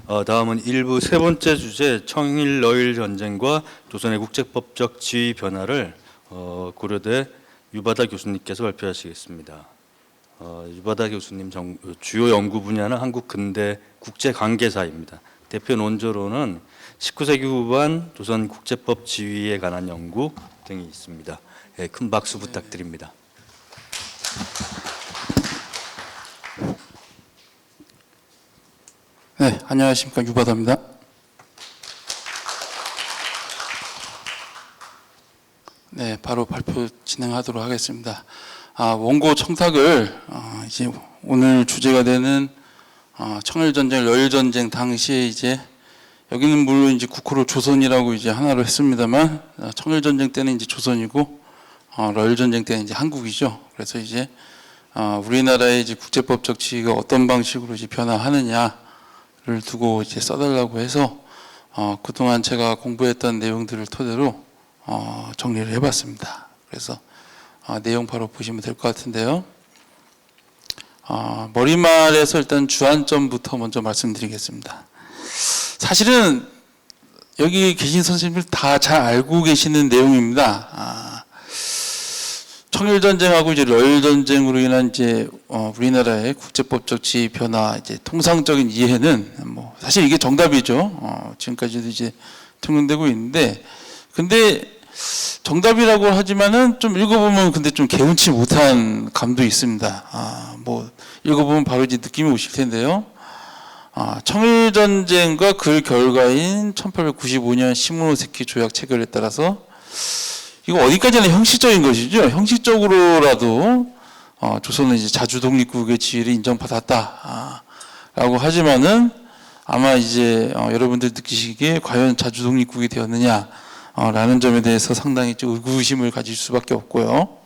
다음은 일부 세 번째 주제 청일 러일 전쟁과 조선의 국제법적 지위 변화를 고려대 유바다 교수님께서 발표하시겠습니다. 유바다 교수님 주요 연구 분야는 한국 근대 국제 관계사입니다. 대표 논조로는 19세기 후반 조선 국제법 지위에 관한 연구 등이 있습니다. 큰 박수 부탁드립니다. 네, 안녕하십니까, 유바다입니다. 네, 바로 발표 진행하도록 하겠습니다. 원고 청탁을 이제 오늘 주제가 되는 청일전쟁, 러일전쟁 당시에 이제 여기는 물론 이제 국호로 조선이라고 이제 하나로 했습니다만 청일전쟁 때는 이제 조선이고 러일전쟁 때는 이제 한국이죠. 그래서 이제 우리나라의 이제 국제법적 지위가 어떤 방식으로 이제 변화하느냐 를 두고 이제 써달라고 해서 그동안 제가 공부했던 내용들을 토대로 정리를 해봤습니다. 그래서 내용 바로 보시면 될 것 같은데요. 머리말에서 일단 주안점부터 먼저 말씀드리겠습니다. 사실은 여기 계신 선생님들 다 잘 알고 계시는 내용입니다. 청일전쟁하고 이제 러일전쟁으로 인한 이제 우리나라의 국제법적 지위 변화 이제 통상적인 이해는 뭐 사실 이게 정답이죠. 지금까지도 이제 통용되고 있는데, 근데 정답이라고 하지만은 좀 읽어보면 근데 좀 개운치 못한 감도 있습니다. 뭐 읽어보면 바로 이제 느낌이 오실 텐데요. 청일전쟁과 그 결과인 1895년 시모노세키 조약 체결에 따라서 이거 어디까지나 형식적인 것이죠. 형식적으로라도 조선은 이제 자주 독립국의 지위를 인정받았다 라고 하지만은 아마 이제 여러분들 느끼시기에 과연 자주 독립국이 되었느냐 라는 점에 대해서 상당히 좀 의구심을 가질 수밖에 없고요.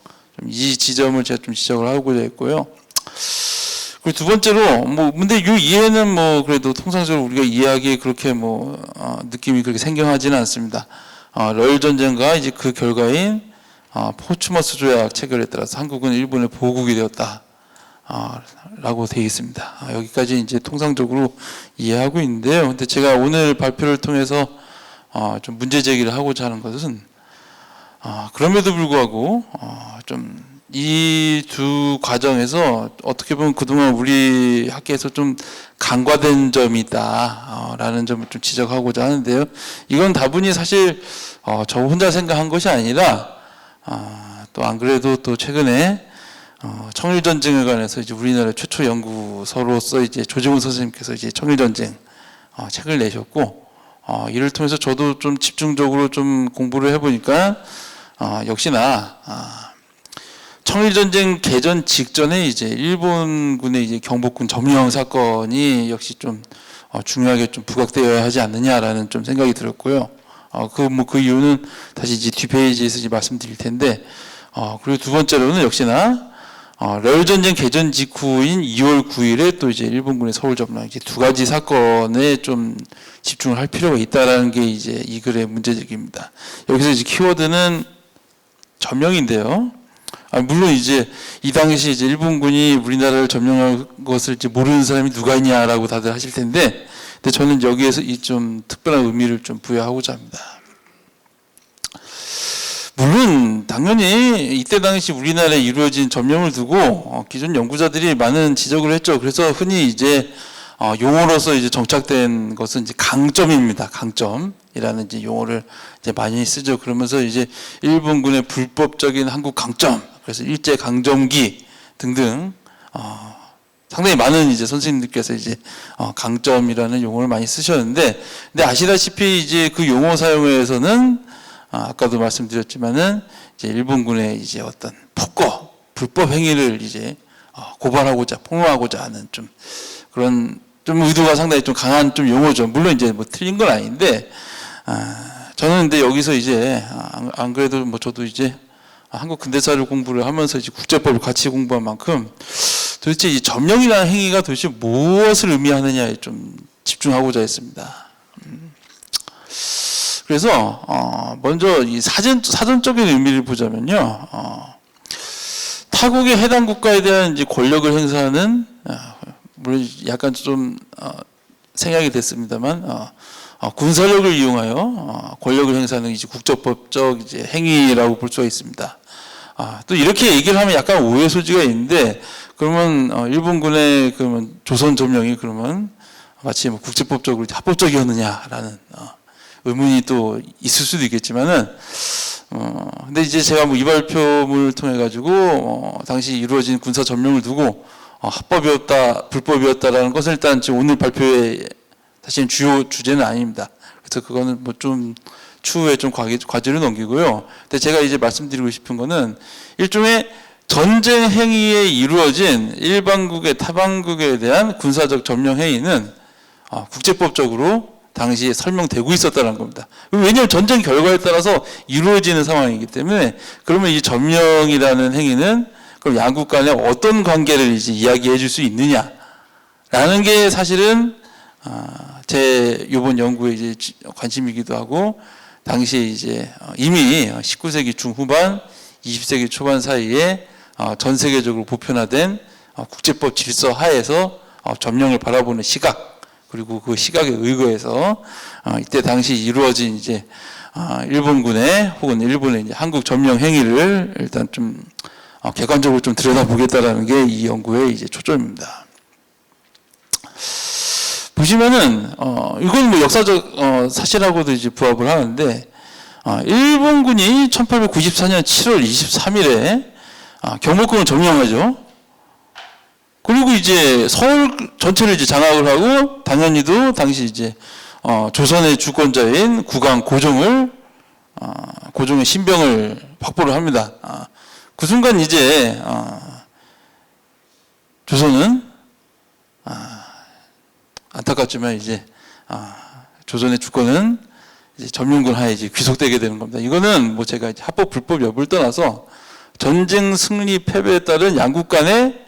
이 지점을 제가 좀 지적을 하고자 했고요. 그리고 두 번째로 뭐 근데 이 이해는 뭐 그래도 통상적으로 우리가 이해하기에 그렇게 뭐 느낌이 그렇게 생경하지는 않습니다. 러일 전쟁과 이제 그 결과인 포츠머스 조약 체결에 따라서 한국은 일본의 보국이 되었다 라고 되어 있습니다. 여기까지 이제 통상적으로 이해하고 있는데요. 근데 제가 오늘 발표를 통해서 좀 문제 제기를 하고자 하는 것은 그럼에도 불구하고 좀 이 두 과정에서 어떻게 보면 그동안 우리 학계에서 좀 간과된 점이 있다라는 점을 좀 지적하고자 하는데요. 이건 다분히 사실 저 혼자 생각한 것이 아니라 또 안 그래도 또 최근에 청일전쟁에 관해서 이제 우리나라 최초 연구서로서 이제 조정훈 선생님께서 이제 청일전쟁 책을 내셨고 이를 통해서 저도 좀 집중적으로 좀 공부를 해보니까 역시나 청일전쟁 개전 직전에 이제 일본군의 이제 경복궁 점령 사건이 역시 좀 중요하게 좀 부각되어야 하지 않느냐라는 좀 생각이 들었고요. 그 이유는 다시 이제 뒷페이지에서 이제 말씀드릴 텐데, 그리고 두 번째로는 역시나 러일전쟁 개전 직후인 2월 9일에 또 이제 일본군의 서울 점령 이제 두 가지 사건에 좀 집중을 할 필요가 있다라는 게 이제 이 글의 문제제기입니다. 여기서 이제 키워드는 점령인데요. 물론 이제 이 당시 이제 일본군이 우리나라를 점령한 것을 이제 모르는 사람이 누가 있냐라고 다들 하실 텐데, 근데 저는 여기에서 이 좀 특별한 의미를 좀 부여하고자 합니다. 물론 당연히 이때 당시 우리나라에 이루어진 점령을 두고 기존 연구자들이 많은 지적을 했죠. 그래서 흔히 이제 용어로서 이제 정착된 것은 이제 강점입니다. 강점이라는 이제 용어를 이제 많이 쓰죠. 그러면서 이제 일본군의 불법적인 한국 강점, 그래서 일제 강점기 등등 상당히 많은 이제 선생님들께서 이제 강점이라는 용어를 많이 쓰셨는데, 근데 아시다시피 이제 그 용어 사용에서는 아까도 말씀드렸지만은 이제 일본군의 이제 어떤 폭거, 불법 행위를 이제 고발하고자, 폭로하고자 하는 좀 그런 좀 의도가 상당히 좀 강한 좀 용어죠. 물론 이제 뭐 틀린 건 아닌데, 저는 근데 여기서 이제 안 그래도 뭐 저도 이제 한국 근대사를 공부를 하면서 이제 국제법을 같이 공부한 만큼 도대체 이 점령이라는 행위가 도대체 무엇을 의미하느냐에 좀 집중하고자 했습니다. 그래서 먼저 이 사전적인 의미를 보자면요, 타국의 해당 국가에 대한 이제 권력을 행사하는, 물론 약간 좀 생략이 됐습니다만 군사력을 이용하여 권력을 행사하는 이제 국적법적 이제 행위라고 볼 수가 있습니다. 또 이렇게 얘기를 하면 약간 오해 소지가 있는데 그러면 일본군의 그러면 조선 점령이 그러면 마치 뭐 국제법적으로 합법적이었느냐라는 의문이 또 있을 수도 있겠지만은 근데 이제 제가 뭐 이 발표문을 통해 가지고 당시 이루어진 군사 점령을 두고 합법이었다, 불법이었다라는 것을 일단 지금 오늘 발표의 사실은 주요 주제는 아닙니다. 그래서 그거는 뭐 좀 추후에 좀 과제로 넘기고요. 근데 제가 이제 말씀드리고 싶은 거는 일종의 전쟁 행위에 이루어진 일반국의 타방국에 대한 군사적 점령 행위는 국제법적으로 당시에 설명되고 있었다는 겁니다. 왜냐하면 전쟁 결과에 따라서 이루어지는 상황이기 때문에 그러면 이 점령이라는 행위는 그럼 양국 간에 어떤 관계를 이제 이야기해 줄 수 있느냐라는 게 사실은 제 이번 연구의 이제 관심이기도 하고 당시에 이제 이미 19세기 중후반, 20세기 초반 사이에 전 세계적으로 보편화된 국제법 질서 하에서 점령을 바라보는 시각 그리고 그 시각에 의거해서 이때 당시 이루어진 이제 일본군의 혹은 일본의 이제 한국 점령 행위를 일단 좀 객관적으로 좀 들여다보겠다라는 게 이 연구의 이제 초점입니다. 보시면은 이건 뭐 역사적 사실하고도 이제 부합을 하는데 일본군이 1894년 7월 23일에 경복궁을 점령하죠. 그리고 이제 서울 전체를 이제 장악을 하고 당연히도 당시 이제 조선의 주권자인 국왕 고종의 신병을 확보를 합니다. 그 순간 이제 조선은 안타깝지만 이제 조선의 주권은 이제 점령군 하에 이제 귀속되게 되는 겁니다. 이거는 뭐 제가 이제 합법 불법 여부를 떠나서 전쟁 승리 패배에 따른 양국 간의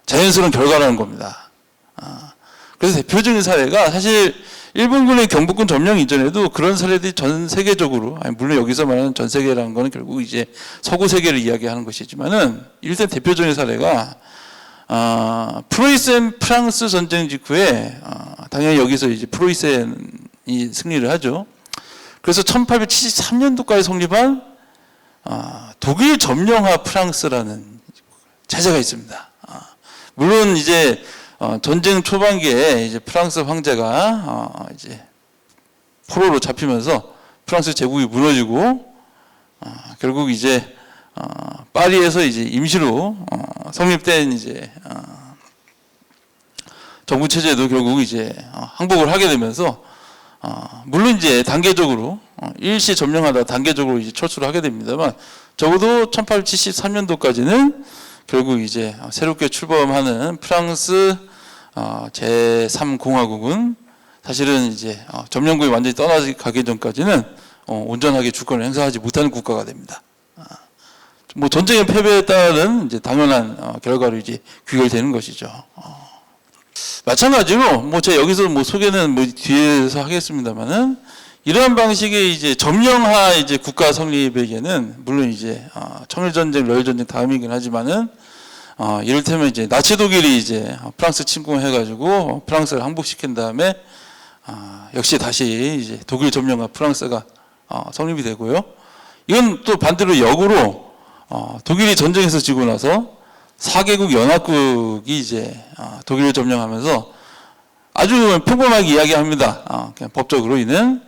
자연스러운 결과라는 겁니다. 그래서 대표적인 사례가 사실 일본군의 경복궁 점령 이전에도 그런 사례들이 전 세계적으로, 물론 여기서 말하는 전 세계라는 거는 결국 이제 서구 세계를 이야기하는 것이지만은 일단 대표적인 사례가 프로이센 프랑스 전쟁 직후에 당연히 여기서 이제 프로이센이 승리를 하죠. 그래서 1873년도까지 성립한 독일 점령하 프랑스라는 체제가 있습니다. 물론 이제 전쟁 초반기에 이제 프랑스 황제가 이제 포로로 잡히면서 프랑스 제국이 무너지고 결국 이제 파리에서 이제 임시로 성립된 이제 정부 체제도 결국 이제 항복을 하게 되면서 물론 이제 단계적으로 일시 점령하다 단계적으로 이제 철수를 하게 됩니다만 적어도 1873년도까지는 결국 이제 새롭게 출범하는 프랑스 제3공화국은 사실은 이제 점령군이 완전히 떠나가기 전까지는 온전하게 주권을 행사하지 못하는 국가가 됩니다. 뭐 전쟁의 패배에 따른 이제 당연한 결과로 이제 귀결되는 것이죠. 마찬가지로 뭐 제가 여기서 뭐 소개는 뭐 뒤에서 하겠습니다만은 이러한 방식의 이제 점령하 이제 국가 성립에게는 물론 이제 청일전쟁, 러일전쟁 다음이긴 하지만은 이를테면 이제 나치 독일이 이제 프랑스 침공해가지고 프랑스를 항복시킨 다음에 역시 다시 이제 독일 점령하 프랑스가 성립이 되고요. 이건 또 반대로 역으로 독일이 전쟁에서 지고 나서 4개국 연합국이 이제 독일을 점령하면서 아주 평범하게 이야기합니다. 그냥 법적으로 이는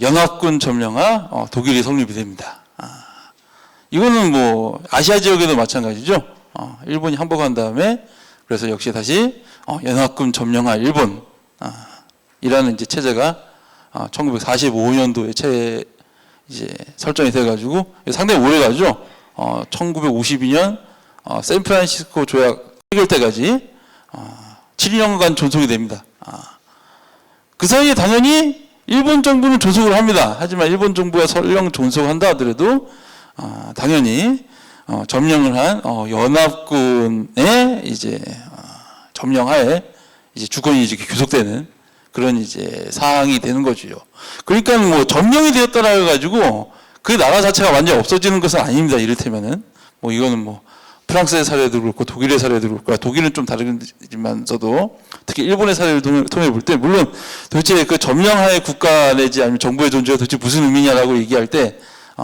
연합군 점령하 독일이 성립이 됩니다. 이거는 뭐 아시아 지역에도 마찬가지죠. 일본이 항복한 다음에 그래서 역시 다시 연합군 점령하 일본 이라는 이제 체제가 1945년도에 이제 설정이 돼가지고 상당히 오래 가죠. 1952년 샌프란시스코 조약 해결 때까지 7년간 존속이 됩니다. 그 사이에 당연히 일본 정부는 존속을 합니다. 하지만 일본 정부가 설령 존속한다 하더라도 당연히 점령을 한 연합군의 이제 점령하에 이제 주권이 이제 귀속되는 그런 이제 상황이 되는 거죠. 그러니까 뭐 점령이 되었다라 가지고 그 나라 자체가 완전히 없어지는 것은 아닙니다. 이를테면은 뭐 이거는 뭐 프랑스의 사례도 그렇고 독일의 사례도 그렇고 독일은 좀 다르지만서도 특히 일본의 사례를 통해 볼 때 물론 도대체 그 점령하에 국가 내지 아니면 정부의 존재가 도대체 무슨 의미냐라고 얘기할 때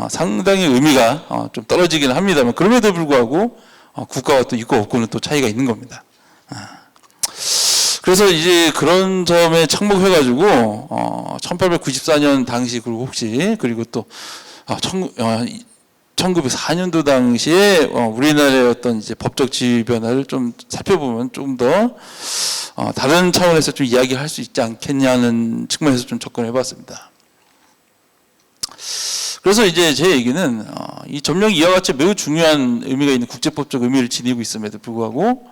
상당히 의미가 좀 떨어지긴 합니다만 그럼에도 불구하고 국가와 또 있고 없고는 또 차이가 있는 겁니다. 그래서 이제 그런 점에 착목해가지고 1894년 당시 그리고 또 1904년도 당시에 우리나라의 어떤 이제 법적 지위 변화를 좀 살펴보면 좀 더 다른 차원에서 좀 이야기할 수 있지 않겠냐는 측면에서 좀 접근해봤습니다. 그래서 이제 제 얘기는 이 점령이 이와 같이 매우 중요한 의미가 있는 국제법적 의미를 지니고 있음에도 불구하고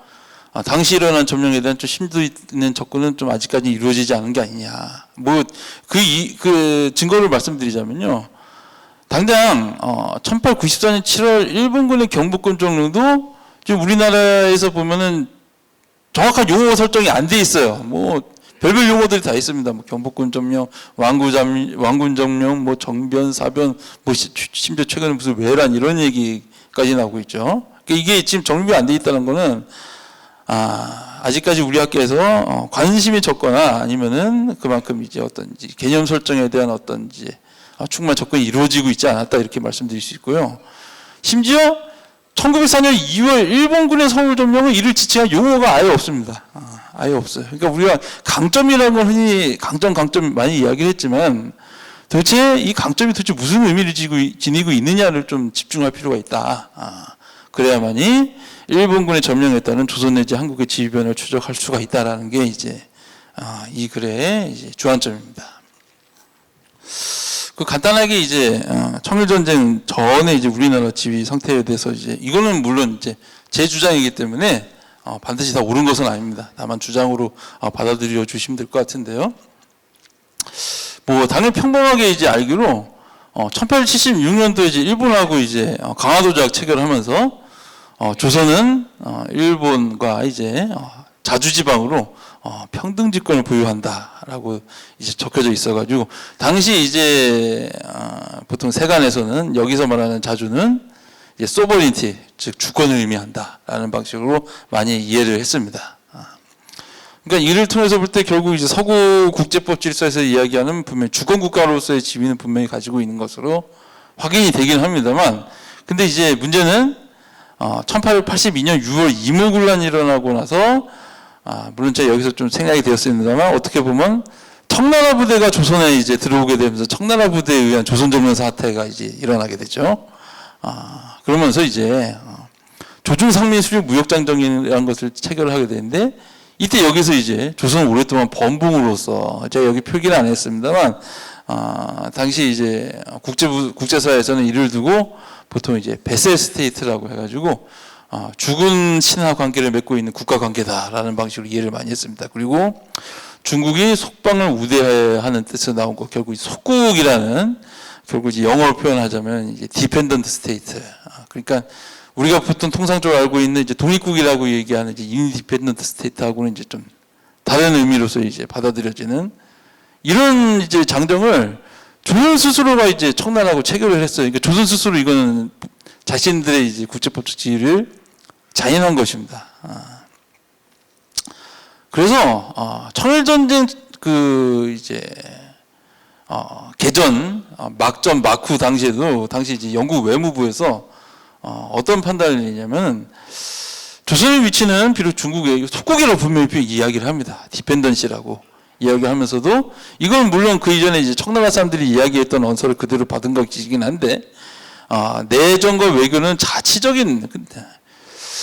당시 일어난 점령에 대한 좀 심도 있는 접근은 좀 아직까지 이루어지지 않은 게 아니냐. 그 증거를 말씀드리자면요. 당장 1894년 7월 일본군의 경복궁 점령도 지금 우리나라에서 보면은 정확한 용어 설정이 안 돼 있어요. 뭐 별별 용어들이 다 있습니다. 뭐 경복궁 점령, 왕군 점령, 뭐 정변, 사변, 뭐 심지어 최근에 무슨 외란 이런 얘기까지 나오고 있죠. 그러니까 이게 지금 정립이 안 돼 있다는 거는 아직까지 우리 학계에서 관심이 적거나 아니면은 그만큼 이제 어떤 개념 설정에 대한 어떤 이제 충분한 접근이 이루어지고 있지 않았다 이렇게 말씀드릴 수 있고요. 심지어 1904년 2월 일본군의 서울 점령은 이를 지칭한 용어가 아예 없습니다. 아예 없어요. 그러니까 우리가 강점이라는 걸 흔히 강점 많이 이야기를 했지만 도대체 이 강점이 도대체 무슨 의미를 지니고 있느냐를 좀 집중할 필요가 있다. 그래야만이 일본군의 점령에 따른 조선 내지 한국의 지위 변화를 추적할 수가 있다라는 게 이제 이 글의 이제 주안점입니다. 그 간단하게 이제 청일전쟁 전에 이제 우리나라 지위 상태에 대해서 이제 이거는 물론 이제 제 주장이기 때문에 반드시 다 옳은 것은 아닙니다. 다만 주장으로 받아들여 주시면 될 것 같은데요. 뭐 당연히 평범하게 이제 알기로 1876년도에 이제 일본하고 이제 강화도 조약 체결하면서 조선은 일본과 이제 자주지방으로 평등 지권을 보유한다라고 이제 적혀져 있어가지고 당시 이제 보통 세간에서는 여기서 말하는 자주는 이제 소버리니티 즉 주권을 의미한다라는 방식으로 많이 이해를 했습니다. 그러니까 이를 통해서 볼 때 결국 이제 서구 국제법 질서에서 이야기하는 분명히 주권 국가로서의 지위는 분명히 가지고 있는 것으로 확인이 되긴 합니다만, 근데 이제 문제는 1882년 6월 이모군란이 일어나고 나서 물론 제가 여기서 좀 생략이 되었습니다만 어떻게 보면 청나라 부대가 조선에 이제 들어오게 되면서 청나라 부대에 의한 조선 점령 사태가 이제 일어나게 되죠. 그러면서 이제 조중상민 수립 무역장정이라는 것을 체결을 하게 되는데 이때 여기서 이제 조선은 오랫동안 범붕으로서 제가 여기 표기는 안 했습니다만 당시 이제 국제사회에서는 이를 두고 보통 이제 베셀 스테이트라고 해가지고 죽은 신하 관계를 맺고 있는 국가 관계다라는 방식으로 이해를 많이 했습니다. 그리고 중국이 속방을 우대하는 뜻에서 나온 거 결국 속국이라는 결국 이제 영어로 표현하자면 이제 디펜던트 스테이트. 그러니까 우리가 보통 통상적으로 알고 있는 이제 독립국이라고 얘기하는 이제 인디펜던트 스테이트하고는 이제 좀 다른 의미로서 이제 받아들여지는 이런 이제 장정을 조선 스스로가 이제 청나라하고 체결을 했어요. 그러니까 조선 스스로 이거는 자신들의 이제 국제법적 지위를 자인한 것입니다. 그래서 청일전쟁 그 이제 개전 막전 막후 당시에도 당시 이제 영국 외무부에서 어떤 판단을 내냐면 조선의 위치는 비록 중국의 속국이라고 분명히 이야기를 합니다. 디펜던시라고 이야기하면서도 이건 물론 그 이전에 이제 청나라 사람들이 이야기했던 언서를 그대로 받은 것이긴 한데 내정과 외교는 자치적인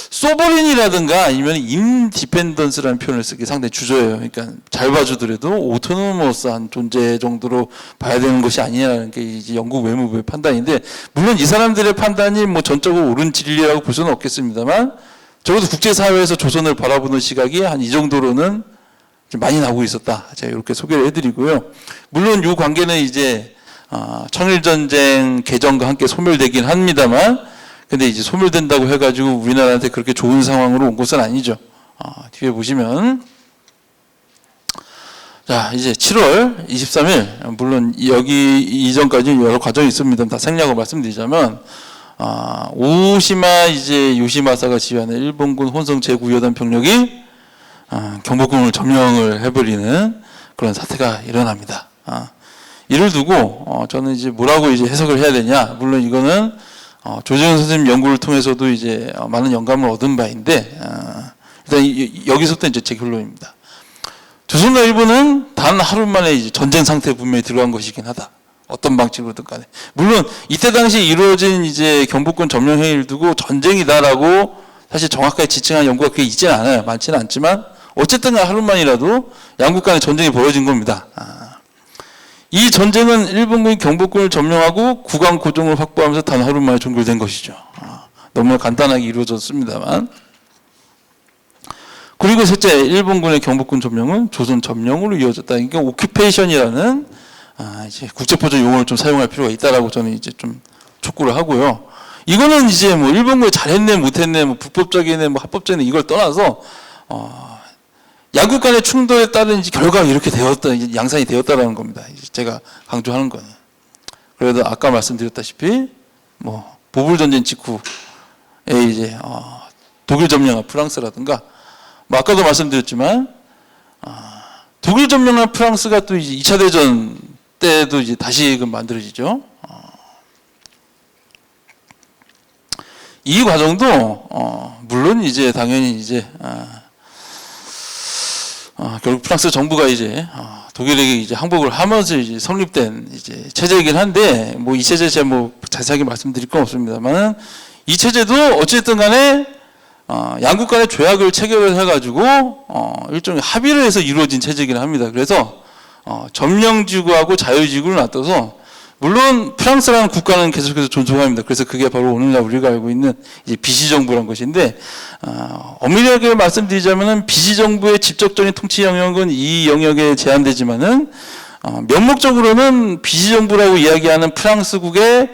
소버린이라든가 아니면 인디펜던스라는 표현을 쓰기 상당히 주저해요. 그러니까 잘 봐주더라도 오토노머스한 존재 정도로 봐야 되는 것이 아니냐는 게 이제 영국 외무부의 판단인데 물론 이 사람들의 판단이 뭐 전적으로 옳은 진리라고 볼 수는 없겠습니다만 적어도 국제사회에서 조선을 바라보는 시각이 한 이 정도로는 좀 많이 나오고 있었다. 제가 이렇게 소개를 해드리고요. 물론 이 관계는 이제 청일전쟁 개정과 함께 소멸되긴 합니다만 근데 이제 소멸된다고 해가지고 우리나라한테 그렇게 좋은 상황으로 온 것은 아니죠. 뒤에 보시면 자 이제 7월 23일 물론 여기 이전까지 여러 과정이 있습니다. 다 생략을 말씀드리자면 오시마 이제 요시마사가 지휘하는 일본군 혼성 제9여단 병력이 경복궁을 점령을 해버리는 그런 사태가 일어납니다. 이를 두고 저는 이제 뭐라고 이제 해석을 해야 되냐? 물론 이거는 조정현 선생님 연구를 통해서도 이제 많은 영감을 얻은 바인데 일단 여기서부터 이제 제 결론입니다. 조선과 일본은 단 하루 만에 이제 전쟁 상태에 분명히 들어간 것이긴 하다. 어떤 방식으로든 간에. 물론 이때 당시 이루어진 이제 경복궁 점령 행위를 두고 전쟁이다라고 사실 정확하게 지칭한 연구가 그게 있지는 않아요. 많지는 않지만 어쨌든 하루만이라도 양국 간의 전쟁이 벌어진 겁니다. 이 전쟁은 일본군이 경복궁을 점령하고 국왕 고종을 확보하면서 단 하루 만에 종결된 것이죠. 너무 간단하게 이루어졌습니다만. 그리고 셋째, 일본군의 경복궁 점령은 조선 점령으로 이어졌다. 이게 오큐페이션이라는 이제 국제법적 용어를 좀 사용할 필요가 있다라고 저는 이제 좀 촉구를 하고요. 이거는 이제 뭐 일본군이 잘했네, 못했네, 뭐 불법적이네, 뭐 합법적이네 이걸 떠나서 양국 간의 충돌에 따른 이제 결과가 이렇게 되었다, 양상이 되었다라는 겁니다. 이제 제가 강조하는 거는. 그래도 아까 말씀드렸다시피 뭐 보불 전쟁 직후에 이제 독일 점령한 프랑스라든가 뭐 아까도 말씀드렸지만 독일 점령한 프랑스가 또 이제 2차 대전 때도 이제 다시금 만들어지죠. 이 과정도 물론 이제 당연히 이제 결국 프랑스 정부가 이제 독일에게 이제 항복을 하면서 이제 성립된 이제 체제이긴 한데 뭐 이 체제 제가 뭐 자세하게 말씀드릴 건 없습니다만은 이 체제도 어쨌든 간에 양국 간의 조약을 체결을 해가지고 일종의 합의를 해서 이루어진 체제이긴 합니다. 그래서 점령지구하고 자유지구를 놔둬서 물론 프랑스라는 국가는 계속해서 존속합니다. 그래서 그게 바로 오늘날 우리가 알고 있는 이제 비시정부란 것인데 엄밀하게 말씀드리자면은 비시정부의 직접적인 통치 영역은 이 영역에 제한되지만은 명목적으로는 비시정부라고 이야기하는 프랑스국의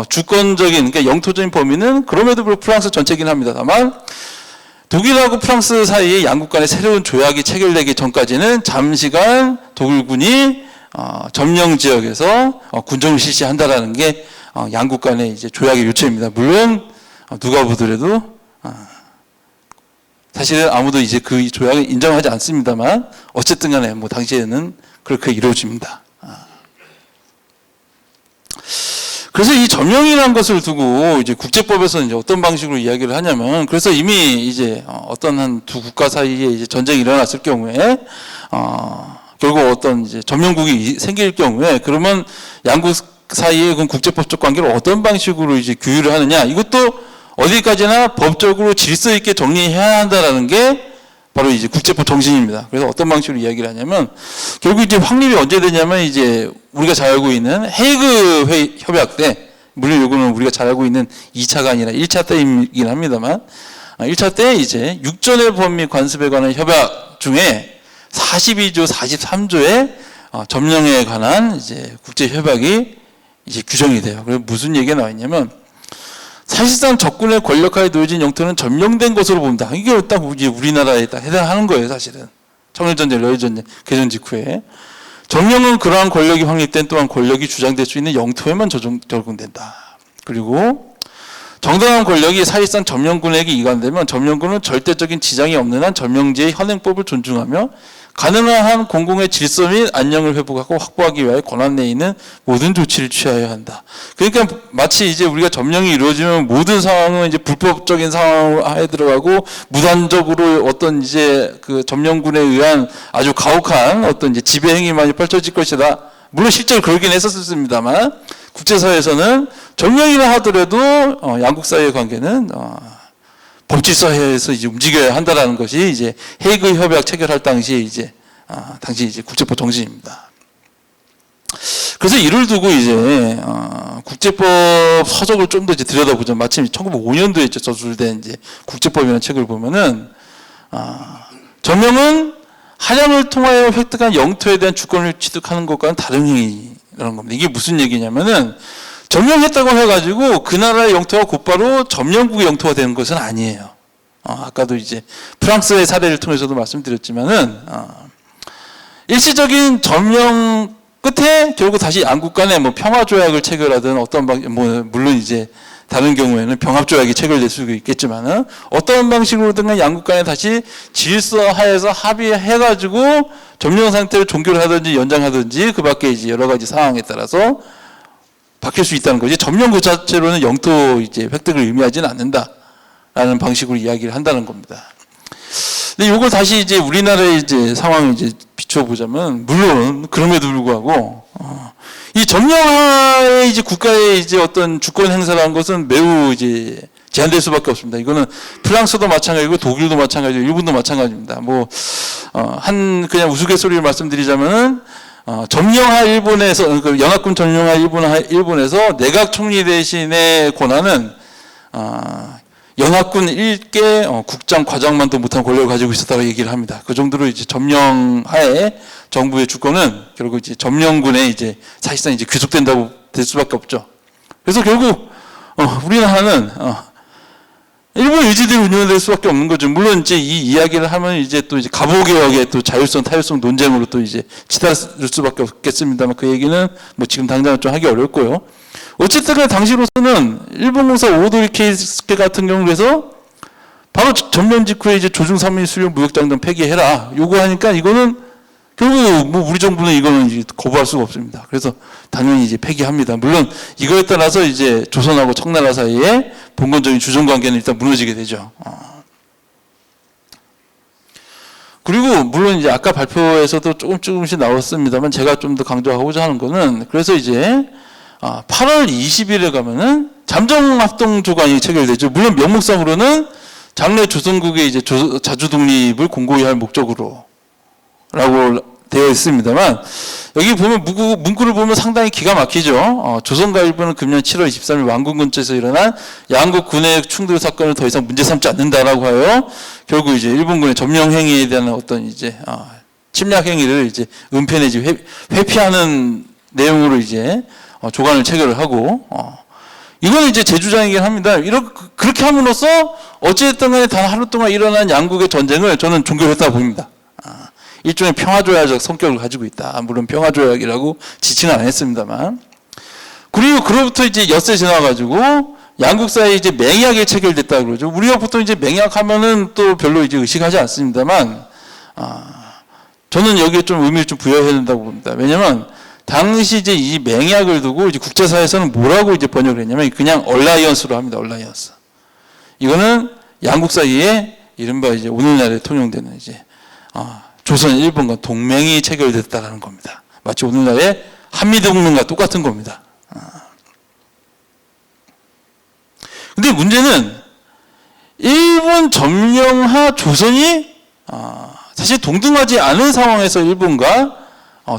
주권적인 그러니까 영토적인 범위는 그럼에도 불구하고 프랑스 전체이긴 합니다. 다만 독일하고 프랑스 사이에 양국 간의 새로운 조약이 체결되기 전까지는 잠시간 독일군이 점령 지역에서 군정을 실시한다라는 게 양국 간의 이제 조약의 요체입니다. 물론 누가 보더라도 사실은 아무도 이제 그 조약을 인정하지 않습니다만 어쨌든 간에 뭐 당시에는 그렇게 이루어집니다. 그래서 이 점령이라는 것을 두고 이제 국제법에서 이제 어떤 방식으로 이야기를 하냐면 그래서 이미 이제 어떤 한 두 국가 사이에 이제 전쟁이 일어났을 경우에 결국 어떤 이제 점령국이 생길 경우에 그러면 양국 사이의 그 국제법적 관계를 어떤 방식으로 이제 규율을 하느냐 이것도 어디까지나 법적으로 질서 있게 정리해야 한다라는 게 바로 이제 국제법 정신입니다. 그래서 어떤 방식으로 이야기를 하냐면 결국 이제 확립이 언제 되냐면 이제 우리가 잘 알고 있는 헤이그 협약 때 물론 이거는 우리가 잘 알고 있는 2차가 아니라 1차 때이긴 합니다만 1차 때 이제 육전의 범위 관습에 관한 협약 중에 42조, 43조의 점령에 관한 이제 국제 협약이 이제 규정이 돼요. 그래서 무슨 얘기가 나와 있냐면 사실상 적군의 권력하에 놓여진 영토는 점령된 것으로 봅니다. 이게 딱 우리나라에 딱 해당하는 거예요, 사실은. 청일전쟁, 러일전쟁, 개전 직후에. 점령은 그러한 권력이 확립된 또한 권력이 주장될 수 있는 영토에만 적용된다. 그리고 정당한 권력이 사실상 점령군에게 이관되면 점령군은 절대적인 지장이 없는 한 점령지의 현행법을 존중하며 가능한 한 공공의 질서 및 안녕을 회복하고 확보하기 위하여 권한 내에 있는 모든 조치를 취하여야 한다. 그러니까 마치 이제 우리가 점령이 이루어지면 모든 상황은 이제 불법적인 상황에 들어가고 무단적으로 어떤 이제 그 점령군에 의한 아주 가혹한 어떤 이제 지배 행위만이 펼쳐질 것이다. 물론 실제로 그러긴 했었습니다만 국제사회에서는 점령이라 하더라도 양국 사이의 관계는 법질서에서 이제 움직여야 한다라는 것이 이제 헤이그 협약 체결할 당시에 이제 당시 이제 국제법 정신입니다. 그래서 이를 두고 이제 국제법 서적을 좀 더 이제 들여다보죠. 마침 1905년도에 이제 저술된 이제 국제법이라는 책을 보면은 점령은 할양을 통하여 획득한 영토에 대한 주권을 취득하는 것과는 다른 행위라는 겁니다. 이게 무슨 얘기냐면은 점령했다고 해가지고 그 나라의 영토가 곧바로 점령국의 영토가 되는 것은 아니에요. 아까도 이제 프랑스의 사례를 통해서도 말씀드렸지만은 일시적인 점령 끝에 결국 다시 양국 간에 뭐 평화 조약을 체결하든 어떤 물론 이제 다른 경우에는 병합조약이 체결될 수도 있겠지만은 어떤 방식으로든 양국 간에 다시 질서하에서 합의해가지고 점령 상태를 종결을 하든지 연장하든지 그 밖에 이제 여러 가지 상황에 따라서 바뀔 수 있다는 거지. 점령 그 자체로는 영토 이제 획득을 의미하지는 않는다라는 방식으로 이야기를 한다는 겁니다. 근데 이걸 다시 이제 우리나라의 이제 상황을 이제 비춰보자면 물론 그럼에도 불구하고 이 점령하에 이제 국가의 이제 어떤 주권 행사라는 것은 매우 이제 제한될 수밖에 없습니다. 이거는 프랑스도 마찬가지고 독일도 마찬가지고 일본도 마찬가지입니다. 그냥 우스갯소리를 말씀드리자면은 점령하 일본에서 연합군 점령하 일본에서 내각 총리 대신의 권한은 연합군 일개 국장 과장만도 못한 권력을 가지고 있었다고 얘기를 합니다. 그 정도로 이제 점령하에 정부의 주권은 결국 이제 점령군에 이제 사실상 이제 귀속된다고 될 수밖에 없죠. 그래서 결국 우리나라는 일본 의지대로 운영될 수밖에 없는 거죠. 물론 이제 이 이야기를 하면 이제 또 이제 갑오개혁의 또 자율성, 타율성 논쟁으로 또 이제 치달을 수밖에 없겠습니다만 그 얘기는 뭐 지금 당장 좀 하기 어렵고요. 어쨌든 간에 당시로서는 일본공사 오도리 케이스 같은 경우에서 바로 전면 직후에 이제 조중 3일 수령 무역장등 폐기해라 요구하니까 이거는 결국 뭐 우리 정부는 이거는 이제 거부할 수가 없습니다. 그래서 당연히 이제 폐기합니다. 물론 이거에 따라서 이제 조선하고 청나라 사이에 본건적인 주종 관계는 일단 무너지게 되죠. 그리고 물론 이제 아까 발표에서도 조금씩 나왔습니다만 제가 좀 더 강조하고자 하는 거는 그래서 이제 8월 20일에 가면은 잠정합동 조간이 체결되죠. 물론 명목상으로는 장래 조선국의 이제 자주 독립을 공고히 할 목적으로라고 되어 있습니다만 여기 보면 문구를 보면 상당히 기가 막히죠. 조선과 일본은 금년 7월 23일 왕궁 근처에서 일어난 양국 군의 충돌 사건을 더 이상 문제 삼지 않는다라고 하여 결국 이제 일본군의 점령 행위에 대한 어떤 이제 침략 행위를 이제 은폐 내지 회피하는 내용으로 이제 조간을 체결을 하고 이거는 이제 제 주장이긴 합니다. 그렇게 함으로써 어찌됐든 간에 단 하루 동안 일어난 양국의 전쟁을 저는 종결했다고 봅니다. 일종의 평화조약적 성격을 가지고 있다. 물론 평화조약이라고 지칭은 안 했습니다만. 그리고 그로부터 이제 엿새 지나가지고 양국 사이에 이제 맹약이 체결됐다 그러죠. 우리가 보통 이제 맹약하면은 또 별로 이제 의식하지 않습니다만, 저는 여기에 좀 의미를 좀 부여해야 된다고 봅니다. 왜냐면 당시 이제 이 맹약을 두고 이제 국제사회에서는 뭐라고 이제 번역을 했냐면 그냥 얼라이언스로 합니다. 얼라이언스. 이거는 양국 사이에 이른바 이제 오늘날에 통용되는 이제 조선, 일본과 동맹이 체결됐다라는 겁니다. 마치 오늘날의 한미동맹과 똑같은 겁니다. 근데 문제는 일본 점령하 조선이 사실 동등하지 않은 상황에서 일본과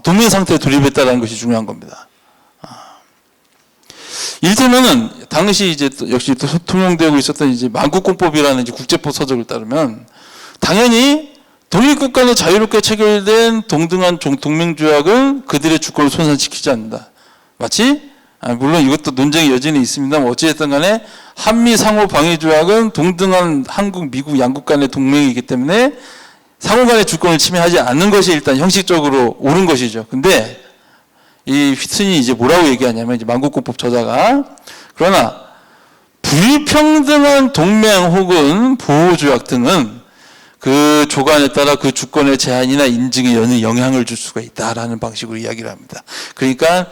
동맹 상태에 돌입했다는 것이 중요한 겁니다. 이를테면은 당시 이제 역시 또 통용되고 있었던 이제 만국공법이라는 이제 국제법 서적을 따르면 당연히 독립국 간에 자유롭게 체결된 동등한 동맹조약은 그들의 주권을 손상시키지 않는다. 마치 물론 이것도 논쟁의 여지는 있습니다만 어찌됐든 간에 한미 상호 방위 조약은 동등한 한국, 미국 양국 간의 동맹이기 때문에 상호 간의 주권을 침해하지 않는 것이 일단 형식적으로 옳은 것이죠. 근데 이 휘슨이 이제 뭐라고 얘기하냐면 이제 만국공법 저자가 그러나 불평등한 동맹 혹은 보호조약 등은 그 조간에 따라 그 주권의 제한이나 인증에 영향을 줄 수가 있다라는 방식으로 이야기를 합니다. 그러니까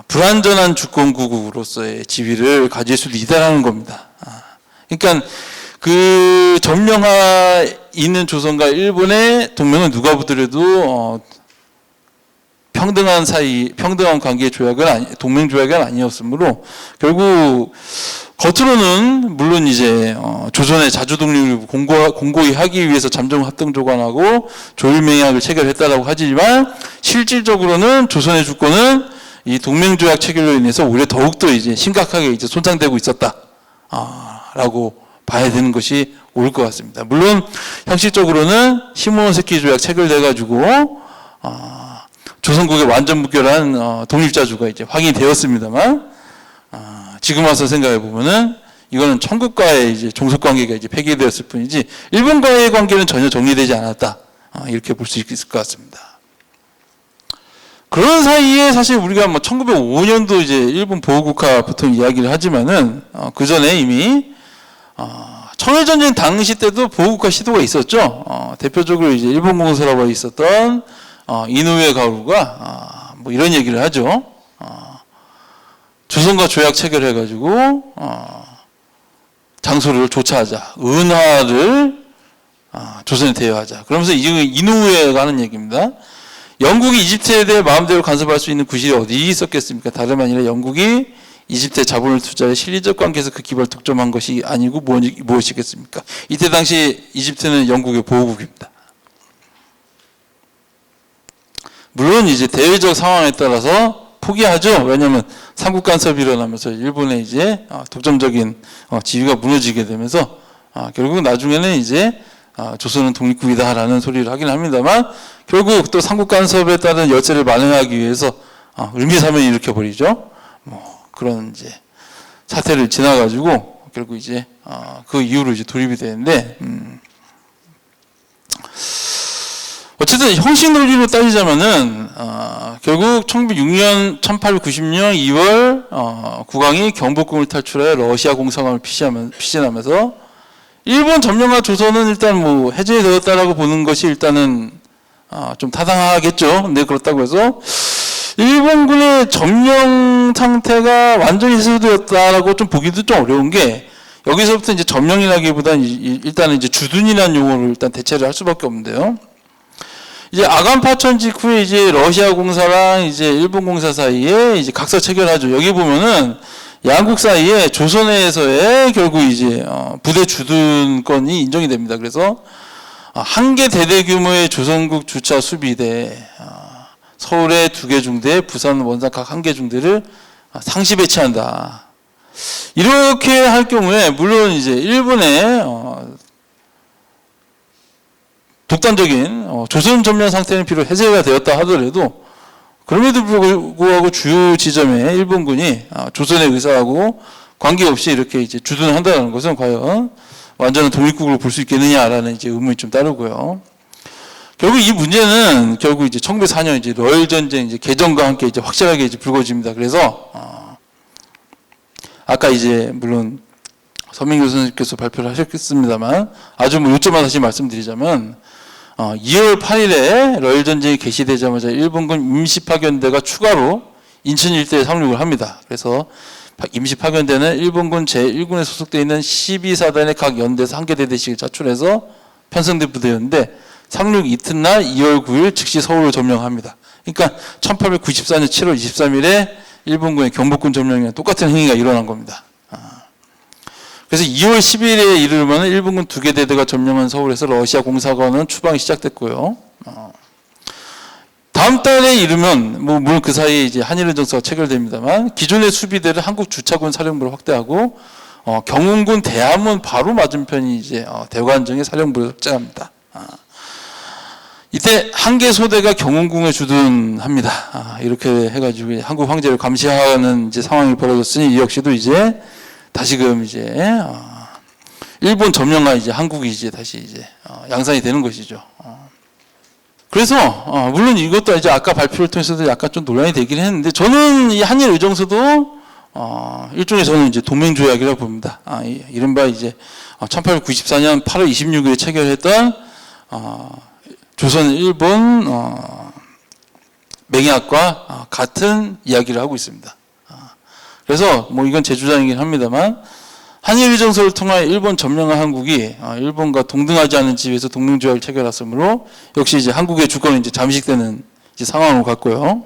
불완전한 주권국으로서의 지위를 가질 수도 있다라는 겁니다. 그러니까 그 점령하 있는 조선과 일본의 동맹은 누가 보더라도 평등한 관계 조약은 동맹 조약은 아니었으므로 결국 겉으로는 물론 이제 조선의 자주 독립을 공고히 하기 위해서 잠정 합동 조간하고 조율 맹약을 체결했다라고 하지만 실질적으로는 조선의 주권은 이 동맹 조약 체결로 인해서 오히려 더욱더 이제 심각하게 이제 손상되고 있었다라고 봐야 되는 것이 옳을 것 같습니다. 물론 형식적으로는 시모노세키 조약 체결돼 가지고 조선국의 완전 무결한 독립자주가 이제 확인이 되었습니다만 지금 와서 생각해 보면은 이거는 청국과의 이제 종속 관계가 이제 폐기되었을 뿐이지 일본과의 관계는 전혀 정리되지 않았다. 이렇게 볼 수 있을 것 같습니다. 그런 사이에 사실 우리가 뭐 1905년도 이제 일본 보호국화 보통 이야기를 하지만은 그 전에 이미 청일전쟁 당시 때도 보호국화 시도가 있었죠. 대표적으로 이제 일본 공사라고 있었던 이노우에 가오루가 뭐 이런 얘기를 하죠. 조선과 조약 체결해가지고 장소를 조차하자, 은하를 조선에 대여하자. 그러면서 이노우에가 하는 얘기입니다. 영국이 이집트에 대해 마음대로 간섭할 수 있는 구실이 어디 있었겠습니까? 다름 아니라 영국이 이집트에 자본을 투자해 실리적 관계에서 그 기반을 독점한 것이 아니고 무엇이겠습니까? 이때 당시 이집트는 영국의 보호국입니다. 물론 이제 대외적 상황에 따라서 포기하죠. 왜냐하면 삼국 간섭이 일어나면서 일본의 이제 독점적인 지위가 무너지게 되면서 결국 나중에는 이제 조선은 독립국이다라는 소리를 하긴 합니다만 결국 또 삼국 간섭에 따른 열세를 만회하기 위해서 을미사면을 일으켜버리죠. 뭐 그런 이제 사태를 지나가지고 결국 이제 그 이후로 이제 독립이 되는데 어쨌든 형식 논리로 따지자면은 결국 1890년 2월 국왕이 경복궁을 탈출해 러시아 공산화를 피신하면서 일본 점령과 조선은 일단 뭐 해제되었다라고 보는 것이 일단은 좀 타당하겠죠. 근데 그렇다고 해서 일본군의 점령 상태가 완전히 해소되었다라고 좀 보기도 좀 어려운 게 여기서부터 이제 점령이라기보다는 일단은 이제 주둔이라는 용어로 일단 대체를 할 수밖에 없는데요. 이제 아간 파천 직후에 이제 러시아 공사랑 이제 일본 공사 사이에 이제 각서 체결하죠. 여기 보면은 양국 사이에 조선해에서의 결국 이제 부대 주둔권이 인정이 됩니다. 그래서 한 개 대대 규모의 조선국 주차 수비대, 서울에 2개 중대, 부산 원산 각 1개 중대를 상시 배치한다. 이렇게 할 경우에 물론 이제 일본의 독단적인 조선 점령 상태는 비록 해제가 되었다 하더라도 그럼에도 불구하고 주요 지점에 일본군이 조선의 의사하고 관계없이 이렇게 이제 주둔한다는 것은 과연 완전한 독립국으로 볼 수 있겠느냐라는 이제 의문이 좀 따르고요. 결국 이 문제는 결국 이제 1904년 이제 러일 전쟁 이제 개정과 함께 이제 확실하게 이제 불거집니다. 그래서 아까 이제 물론 서민교 선생님께서 발표를 하셨겠습니다만 아주 뭐 요점만 다시 말씀드리자면 2월 8일에 러일 전쟁이 개시되자마자 일본군 임시파견대가 추가로 인천 일대에 상륙을 합니다. 그래서 임시파견대는 일본군 제1군에 소속되어 있는 12사단의 각 연대에서 한 개 대대씩을 차출해서 편성된 부대였는데 상륙 이튿날 2월 9일 즉시 서울을 점령합니다. 그러니까 1894년 7월 23일에 일본군의 경복궁 점령이랑 똑같은 행위가 일어난 겁니다. 그래서 2월 10일에 이르면 일본군 2개 대대가 점령한 서울에서 러시아 공사관은 추방이 시작됐고요. 다음 달에 이르면 뭐 물론 그 사이에 이제 한일 정서가 체결됩니다만 기존의 수비대를 한국 주차군 사령부로 확대하고 경운군 대함은 바로 맞은편이 이제 대관정의 사령부로 확장합니다. 이때 한 개 소대가 경운궁에 주둔합니다. 이렇게 해가지고 한국 황제를 감시하는 이제 상황이 벌어졌으니 이 역시도 이제 다시금 이제 일본 점령과 이제 한국이 이제 다시 이제 양산이 되는 것이죠. 그래서 물론 이것도 이제 아까 발표를 통해서도 약간 좀 논란이 되긴 했는데 저는 이 한일 의정서도 일종의 저는 이제 동맹 조약이라고 봅니다. 이른바 이제 1894년 8월 26일에 체결했던 조선 일본 맹약과 같은 이야기를 하고 있습니다. 그래서 뭐 이건 제 주장이긴 합니다만 한일의정서를 통하여 일본 점령한 한국이 일본과 동등하지 않은 지위에서 동맹조약을 체결했으므로 역시 이제 한국의 주권은 이제 잠식되는 이제 상황으로 갔고요.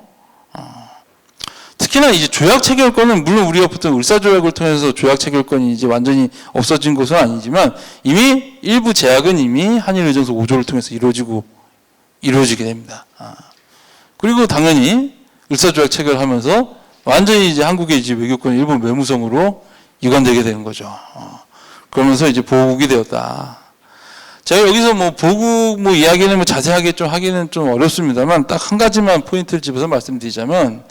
특히나 이제 조약 체결권은 물론 우리가 보통 을사조약을 통해서 조약 체결권이 이제 완전히 없어진 것은 아니지만 이미 일부 제약은 이미 한일의정서 5조를 통해서 이루어지게 됩니다. 그리고 당연히 을사조약 체결하면서 완전히 이제 한국의 이제 외교권이 일본 외무성으로 이관되게 되는 거죠. 그러면서 이제 보국이 되었다. 제가 여기서 뭐 보국 뭐 이야기는 뭐 자세하게 좀 하기는 좀 어렵습니다만 딱 한 가지만 포인트를 집어서 말씀드리자면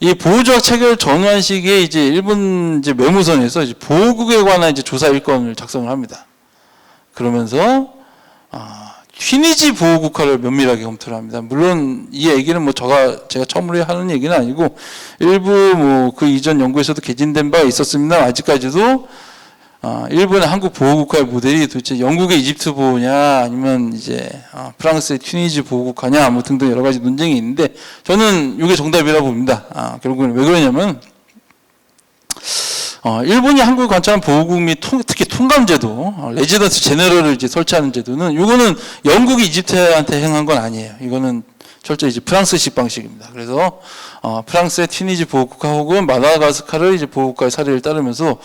이 보호조약 체결 전후한 시기에 이제 일본 이제 외무성에서 이제 보국에 관한 이제 조사 일권을 작성을 합니다. 그러면서 휘니지 보호국가를 면밀하게 검토를 합니다. 물론 이 얘기는 뭐 제가 처음으로 하는 얘기는 아니고 일부 뭐 그 이전 연구에서도 개진된 바가 있었습니다. 아직까지도 일본의 한국 보호국가의 모델이 도대체 영국의 이집트 보호냐 아니면 이제 프랑스의 튀니지 보호국가냐 뭐 등등 여러 가지 논쟁이 있는데 저는 이게 정답이라고 봅니다. 결국은 왜 그러냐면 일본이 한국을 관찰한 보호국 및 특히 통감제도, 레지던트 제너럴을 이제 설치하는 제도는 이거는 영국이 이집트한테 행한 건 아니에요. 이거는 철저히 이제 프랑스식 방식입니다. 그래서 프랑스의 튀니지 보호국가 혹은 마다가스카르 이제 보호국가의 사례를 따르면서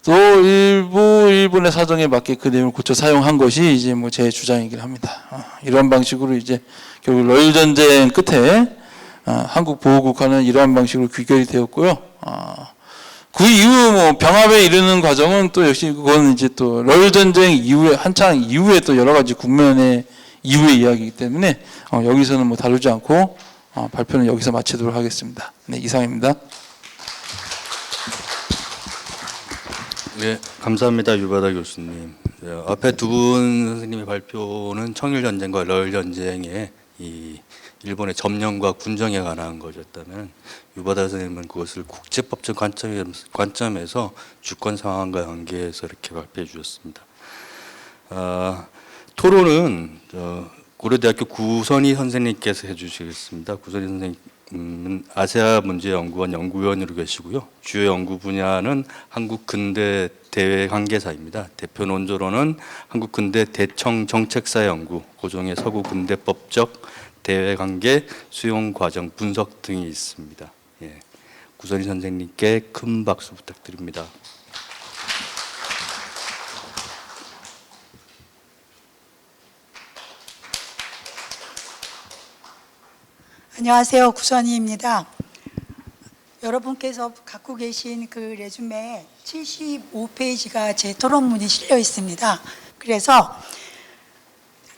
또 일본의 사정에 맞게 그 내용을 고쳐 사용한 것이 이제 뭐 제 주장이긴 합니다. 이러한 방식으로 이제 결국 러일 전쟁 끝에 한국 보호국가는 이러한 방식으로 귀결이 되었고요. 그 이후 뭐 병합에 이르는 과정은 또 역시 그건 이제 또 러일 전쟁 이후에 한창 이후에 또 여러 가지 국면의 이후의 이야기이기 때문에 여기서는 뭐 다루지 않고 발표는 여기서 마치도록 하겠습니다. 네, 이상입니다. 네, 감사합니다. 유바다 교수님. 앞에 두 분 선생님의 발표는 청일 전쟁과 러일 전쟁의 이 일본의 점령과 군정에 관한 것이었다면 유바다 선생님은 그것을 국제법적 관점에서 주권 상황과 관계해서 이렇게 발표해 주셨습니다. 토론은 고려대학교 구선희 선생님께서 해주시겠습니다. 구선희 선생님은 아세아 문제연구원 연구위원으로 계시고요. 주요 연구 분야는 한국 근대 대외 관계사입니다. 대표 논조로는 한국 근대 대청 정책사 연구, 고종의 서구 근대법적 대외 관계 수용 과정 분석 등이 있습니다. 예. 구선희 선생님께 큰 박수 부탁드립니다. 안녕하세요. 구선희입니다. 여러분께서 갖고 계신 그 레주메 75페이지가 제 토론문이 실려 있습니다. 그래서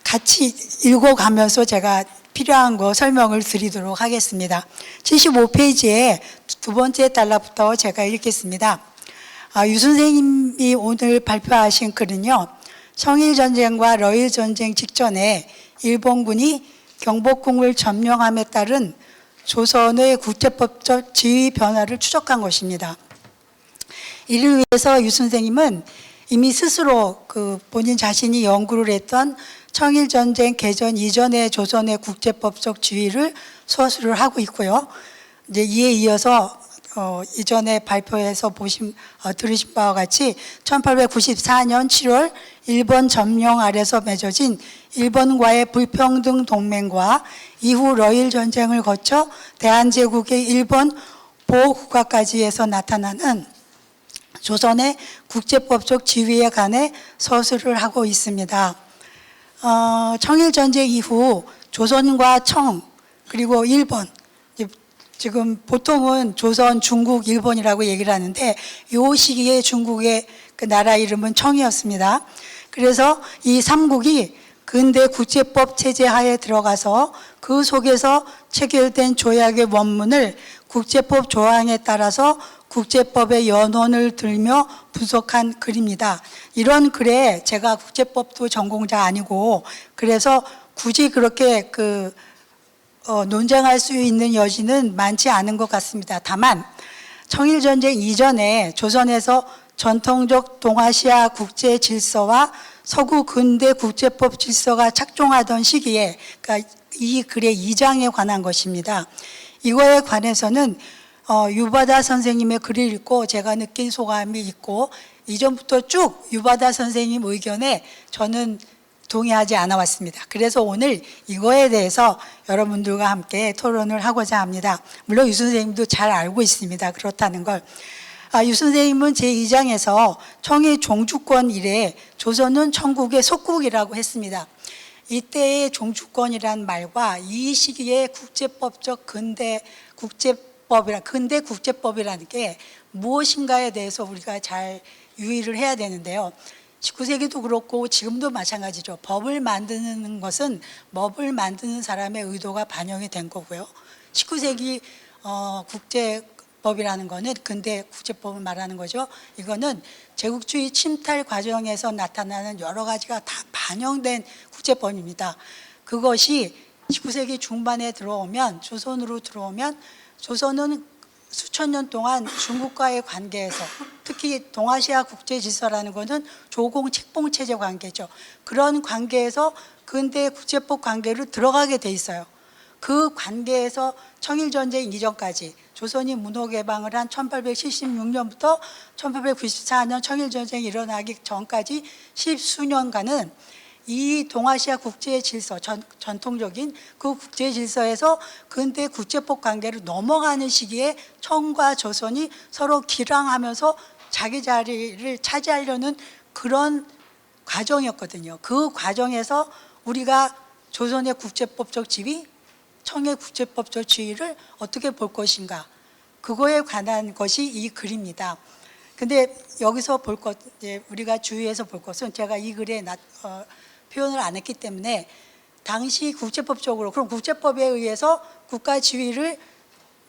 같이 읽어가면서 제가 필요한 거 설명을 드리도록 하겠습니다. 75페이지에 두 번째 단락부터 제가 읽겠습니다. 유 선생님이 오늘 발표하신 글은요, 청일전쟁과 러일전쟁 직전에 일본군이 경복궁을 점령함에 따른 조선의 국제법적 지위 변화를 추적한 것입니다. 이를 위해서 유 선생님은 이미 스스로 본인 자신이 연구를 했던 청일전쟁 개전 이전의 조선의 국제법적 지위를 서술을 하고 있고요. 이제 이에 이어서 이전에 발표에서 들으신 바와 같이 1894년 7월 일본 점령 아래서 맺어진 일본과의 불평등 동맹과 이후 러일 전쟁을 거쳐 대한제국의 일본 보호국가까지에서 나타나는 조선의 국제법적 지위에 관해 서술을 하고 있습니다. 청일전쟁 이후 조선과 청 그리고 일본, 지금 보통은 조선, 중국, 일본이라고 얘기를 하는데 이 시기에 중국의 그 나라 이름은 청이었습니다. 그래서 이 3국이 근대 국제법 체제 하에 들어가서 그 속에서 체결된 조약의 원문을 국제법 조항에 따라서 국제법의 연원을 들며 분석한 글입니다. 이런 글에 제가 국제법도 전공자 아니고 그래서 굳이 그렇게 논쟁할 수 있는 여지는 많지 않은 것 같습니다. 다만 청일전쟁 이전에 조선에서 전통적 동아시아 국제 질서와 서구 근대 국제법 질서가 착종하던 시기에, 그러니까 이 글의 2장에 관한 것입니다. 이거에 관해서는 유바다 선생님의 글을 읽고 제가 느낀 소감이 있고 이전부터 쭉 유바다 선생님 의견에 저는 동의하지 않아 왔습니다. 그래서 오늘 이거에 대해서 여러분들과 함께 토론을 하고자 합니다. 물론 유 선생님도 잘 알고 있습니다. 그렇다는 걸. 유 선생님은 제2장에서 청일 종주권 이래 조선은 천국의 속국이라고 했습니다. 이때의 종주권이란 말과 이 시기의 국제법적 근대 국제법이라는 게 무엇인가에 대해서 우리가 잘 유의를 해야 되는데요. 19세기도 그렇고 지금도 마찬가지죠. 법을 만드는 것은 법을 만드는 사람의 의도가 반영이 된 거고요. 19세기 국제법이라는 거는 근대 국제법을 말하는 거죠. 이거는 제국주의 침탈 과정에서 나타나는 여러 가지가 다 반영된 국제법입니다. 그것이 19세기 중반에 들어오면, 조선으로 들어오면, 조선은 수천 년 동안 중국과의 관계에서, 특히 동아시아 국제 질서라는 것은 조공 책봉 체제 관계죠. 그런 관계에서 근대 국제법 관계로 들어가게 돼 있어요. 그 관계에서 청일전쟁 이전까지, 조선이 문호개방을 한 1876년부터 1894년 청일전쟁이 일어나기 전까지 10수년간은 이 동아시아 국제 질서, 전통적인 그 국제 질서에서 근대 국제법 관계로 넘어가는 시기에 청과 조선이 서로 기랑하면서 자기 자리를 차지하려는 그런 과정이었거든요. 그 과정에서 우리가 조선의 국제법적 지위, 청의 국제법적 지위를 어떻게 볼 것인가, 그거에 관한 것이 이 글입니다. 근데 여기서 볼 것, 우리가 주의해서 볼 것은, 제가 이 글에 표현을 안 했기 때문에, 당시 국제법적으로, 그럼 국제법에 의해서 국가 지위를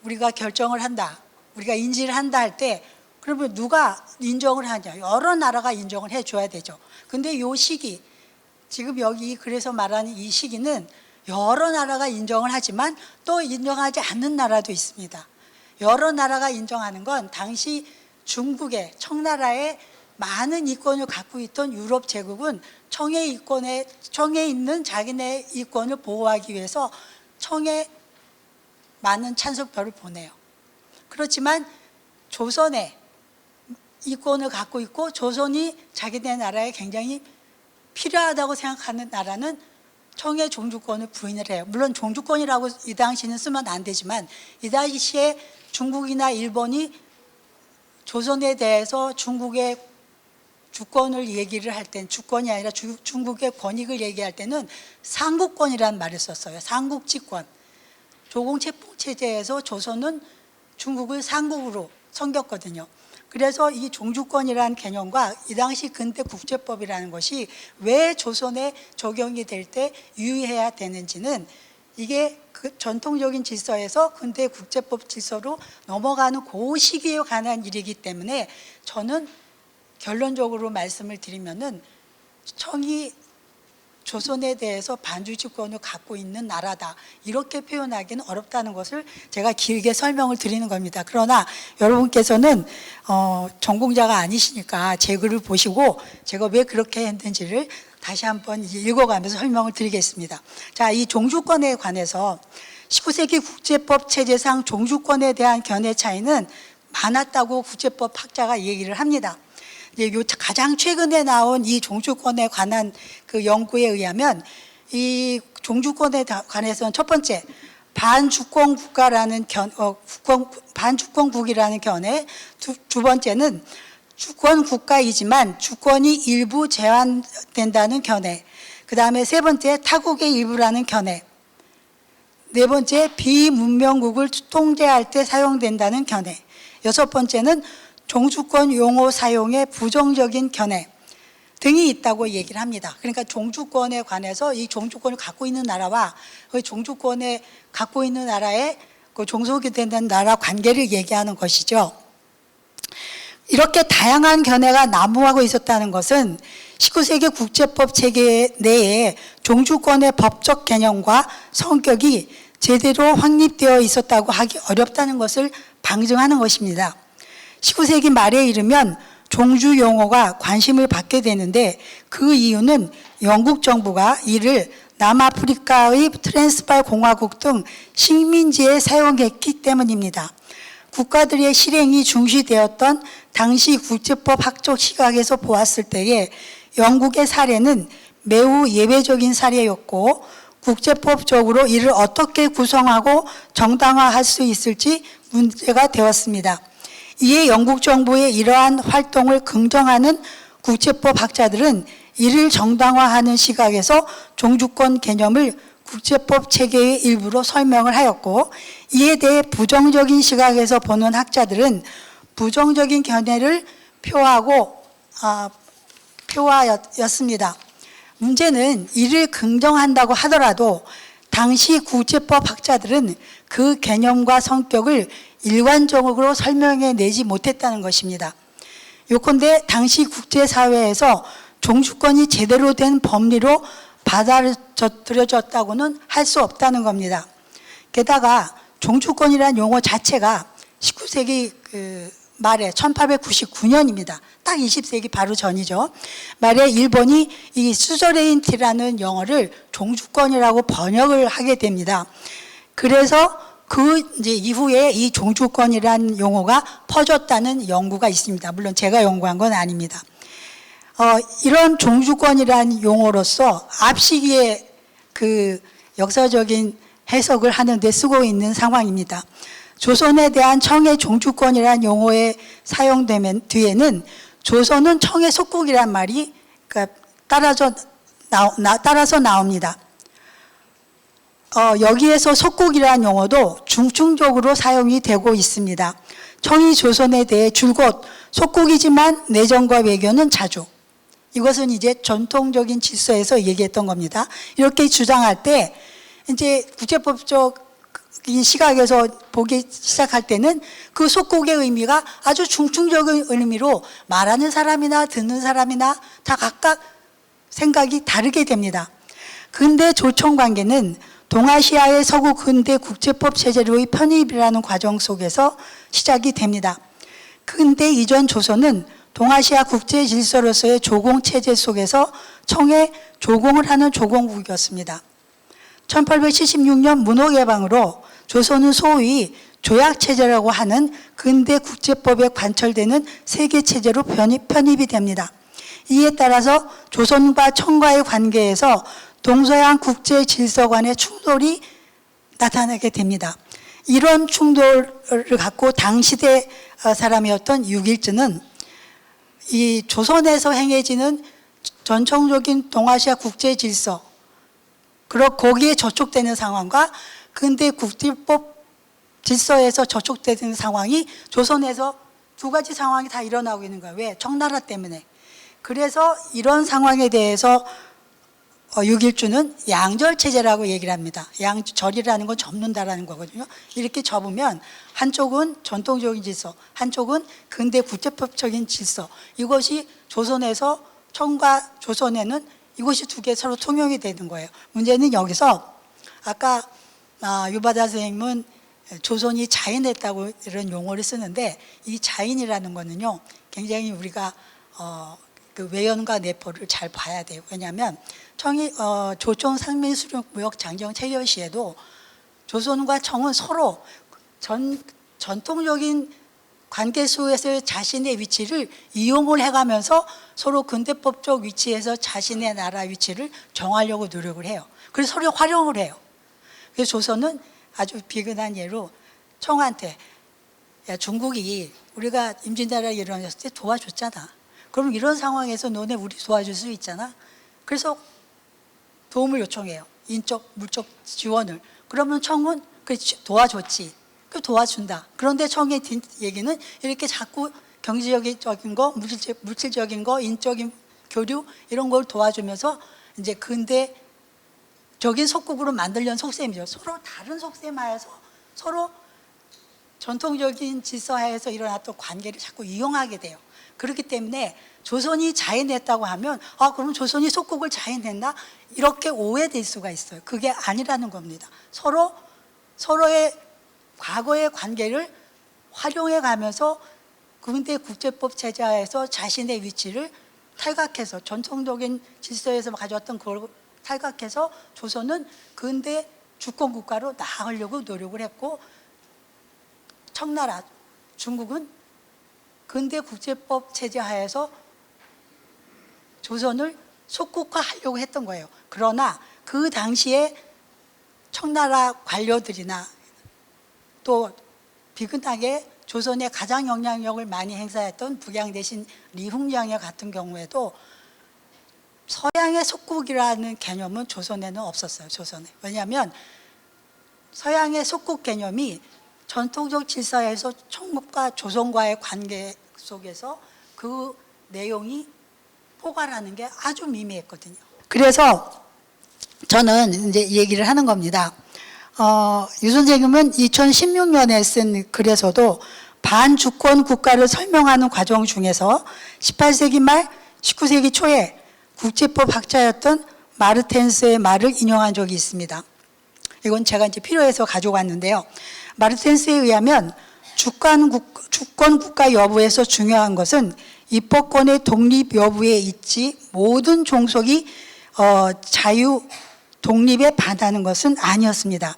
우리가 결정을 한다, 우리가 인지를 한다 할 때, 그러면 누가 인정을 하냐? 여러 나라가 인정을 해줘야 되죠. 근데 이 시기, 지금 여기 그래서 말하는 이 시기는 여러 나라가 인정을 하지만 또 인정하지 않는 나라도 있습니다. 여러 나라가 인정하는 건 당시 중국의 청나라의 많은 이권을 갖고 있던 유럽 제국은 청의 있는 자기네 이권을 보호하기 위해서 청에 많은 찬석표를 보내요. 그렇지만 조선의 이권을 갖고 있고 조선이 자기네 나라에 굉장히 필요하다고 생각하는 나라는 청의 종주권을 부인을 해요. 물론 종주권이라고 이 당시는 쓰면 안 되지만, 이 당시에 중국이나 일본이 조선에 대해서 중국의 주권을 얘기를 할 때는, 주권이 아니라 중국의 권익을 얘기할 때는 상국권이라는 말을 썼어요. 상국지권. 조공책봉체제에서 조선은 중국을 상국으로 섬겼거든요. 그래서 이 종주권이라는 개념과 이 당시 근대 국제법이라는 것이 왜 조선에 적용이 될 때 유의해야 되는지는, 이게 그 전통적인 질서에서 근대 국제법 질서로 넘어가는 그 시기에 관한 일이기 때문에, 저는 결론적으로 말씀을 드리면은 청이 조선에 대해서 반주지권을 갖고 있는 나라다, 이렇게 표현하기는 어렵다는 것을 제가 길게 설명을 드리는 겁니다. 그러나 여러분께서는 전공자가 아니시니까 제 글을 보시고 제가 왜 그렇게 했는지를 다시 한번 읽어가면서 설명을 드리겠습니다. 자, 이 종주권에 관해서 19세기 국제법 체제상 종주권에 대한 견해 차이는 많았다고 국제법 학자가 얘기를 합니다. 가장 최근에 나온 이 종주권에 관한 그 연구에 의하면, 이 종주권에 관해서는 첫 번째, 반주권 국가라는 반주권국이라는 견해, 두 번째는 주권 국가이지만 주권이 일부 제한된다는 견해, 그 다음에 세 번째, 타국의 일부라는 견해, 네 번째, 비문명국을 통제할 때 사용된다는 견해, 여섯 번째는 종주권 용어 사용의 부정적인 견해 등이 있다고 얘기를 합니다. 그러니까 종주권에 관해서 이 종주권을 갖고 있는 나라와 그 종주권에 갖고 있는 나라의 그 종속이 되는 나라 관계를 얘기하는 것이죠. 이렇게 다양한 견해가 난무하고 있었다는 것은 19세기 국제법 체계 내에 종주권의 법적 개념과 성격이 제대로 확립되어 있었다고 하기 어렵다는 것을 방증하는 것입니다. 19세기 말에 이르면 종주 용어가 관심을 받게 되는데, 그 이유는 영국 정부가 이를 남아프리카의 트랜스발 공화국 등 식민지에 사용했기 때문입니다. 국가들의 실행이 중시되었던 당시 국제법 학적 시각에서 보았을 때에 영국의 사례는 매우 예외적인 사례였고, 국제법적으로 이를 어떻게 구성하고 정당화할 수 있을지 문제가 되었습니다. 이에 영국 정부의 이러한 활동을 긍정하는 국제법 학자들은 이를 정당화하는 시각에서 종주권 개념을 국제법 체계의 일부로 설명을 하였고, 이에 대해 부정적인 시각에서 보는 학자들은 부정적인 견해를 표하였습니다. 문제는 이를 긍정한다고 하더라도 당시 국제법 학자들은 그 개념과 성격을 일관적으로 설명해 내지 못했다는 것입니다. 요컨대 당시 국제사회에서 종주권이 제대로 된 법리로 받아들여졌다고는 할 수 없다는 겁니다. 게다가 종주권이라는 용어 자체가 19세기 말에 1899년입니다. 딱 20세기 바로 전이죠. 말에 일본이 이 수저레인티라는 영어를 종주권이라고 번역을 하게 됩니다. 그래서 이제 이후에 이 종주권이라는 용어가 퍼졌다는 연구가 있습니다. 물론 제가 연구한 건 아닙니다. 이런 종주권이라는 용어로서 앞시기에 그 역사적인 해석을 하는데 쓰고 있는 상황입니다. 조선에 대한 청해 종주권이라는 용어에 사용되면 뒤에는 조선은 청해 속국이란 말이 그러니까 따라서 나옵니다. 여기에서 속국이라는 용어도 중충적으로 사용이 되고 있습니다. 청이 조선에 대해 줄곧 속국이지만 내정과 외교는 자주. 이것은 이제 전통적인 질서에서 얘기했던 겁니다. 이렇게 주장할 때 이제 국제법적인 시각에서 보기 시작할 때는 그 속국의 의미가 아주 중충적인 의미로 말하는 사람이나 듣는 사람이나 다 각각 생각이 다르게 됩니다. 근대 조청 관계는 동아시아의 서구 근대 국제법 체제로의 편입이라는 과정 속에서 시작이 됩니다. 근대 이전 조선은 동아시아 국제 질서로서의 조공 체제 속에서 청해 조공을 하는 조공국이었습니다. 1876년 문호 개방으로 조선은 소위 조약 체제라고 하는 근대 국제법에 관철되는 세계 체제로 편입이 됩니다. 이에 따라서 조선과 청과의 관계에서 동서양 국제 질서 간의 충돌이 나타나게 됩니다. 이런 충돌을 갖고 당시대 사람이었던 육일즈는 이 조선에서 행해지는 전통적인 동아시아 국제 질서, 그리고 거기에 저촉되는 상황과 근대 국제법 질서에서 저촉되는 상황이 조선에서 두 가지 상황이 다 일어나고 있는 거예요. 왜? 청나라 때문에. 그래서 이런 상황에 대해서 육일주는 양절체제라고 얘기를 합니다. 절이라는 건 접는다라는 거거든요. 이렇게 접으면 한쪽은 전통적인 질서, 한쪽은 근대 국제법적인 질서. 이것이 조선에서 청과 조선에는 이것이 두 개 서로 통용이 되는 거예요. 문제는 여기서 아까 유바다 선생님은 조선이 자인했다고 이런 용어를 쓰는데 이 자인이라는 거는요 굉장히 우리가 그 외연과 내포를 잘 봐야 돼요. 왜냐하면 조총 상민수령무역 장정 체결 시에도 조선과 청은 서로 전통적인 관계 속에서 자신의 위치를 이용을 해가면서 서로 근대법적 위치에서 자신의 나라 위치를 정하려고 노력을 해요. 그래서 서로 활용을 해요. 그래서 조선은 아주 비근한 예로 청한테 야 중국이 우리가 임진왜란이 일어났을 때 도와줬잖아. 그럼 이런 상황에서 너네 우리 도와줄 수 있잖아. 그래서 도움을 요청해요. 인적, 물적 지원을. 그러면 청은 도와줬지. 그 도와준다. 그런데 청의 얘기는 이렇게 자꾸 경제적인 거, 물질적인 거, 인적인 교류 이런 걸 도와주면서 이제 근대적인 속국으로 만들려는 속셈이죠. 서로 다른 속셈하에서 서로 전통적인 질서하에서 일어났던 관계를 자꾸 이용하게 돼요. 그렇기 때문에 조선이 자인했다고 하면 그럼 조선이 속국을 자인했나? 이렇게 오해될 수가 있어요. 그게 아니라는 겁니다. 서로의 과거의 관계를 활용해 가면서 근대 국제법 체제하에서 자신의 위치를 탈각해서 전통적인 질서에서 가져왔던 그걸 탈각해서 조선은 근대 주권 국가로 나아가려고 노력을 했고 청나라, 중국은 근대 국제법 체제 하에서 조선을 속국화하려고 했던 거예요. 그러나 그 당시에 청나라 관료들이나 또 비근하게 조선에 가장 영향력을 많이 행사했던 북양 대신 리흥량의 같은 경우에도 서양의 속국이라는 개념은 조선에는 없었어요. 조선에. 왜냐하면 서양의 속국 개념이 전통적 질서에서 청국과 조선과의 관계 속에서 그 내용이 포괄하는 게 아주 미미했거든요. 그래서 저는 이제 얘기를 하는 겁니다. 유 선생님은 2016년에 쓴 글에서도 반주권 국가를 설명하는 과정 중에서 18세기 말 19세기 초에 국제법 학자였던 마르텐스의 말을 인용한 적이 있습니다. 이건 제가 이제 필요해서 가지고 왔는데요. 마르텐스에 의하면 주권 국가 여부에서 중요한 것은 입법권의 독립 여부에 있지 모든 종속이 자유 독립에 반하는 것은 아니었습니다.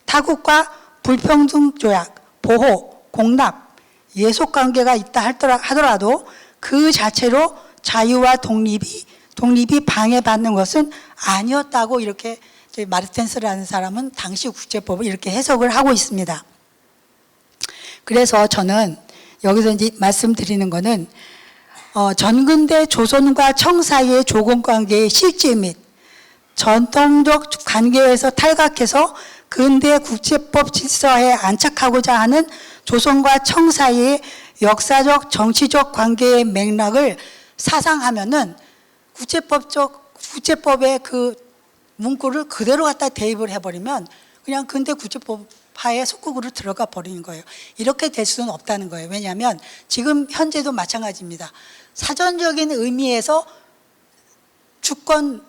타국과 불평등 조약, 보호, 공납, 예속 관계가 있다 하더라도 그 자체로 자유와 독립이 방해받는 것은 아니었다고 이렇게 마르텐스라는 사람은 당시 국제법을 이렇게 해석을 하고 있습니다. 그래서 저는 여기서 이제 말씀드리는 거는 전근대 조선과 청 사이의 조공관계의 실제 및 전통적 관계에서 탈각해서 근대 국제법 질서에 안착하고자 하는 조선과 청 사이의 역사적 정치적 관계의 맥락을 사상하면은 국제법의 그 문구를 그대로 갖다 대입을 해버리면 그냥 근대 국제법 하에 속국으로 들어가 버리는 거예요. 이렇게 될 수는 없다는 거예요. 왜냐하면 지금 현재도 마찬가지입니다. 사전적인 의미에서 주권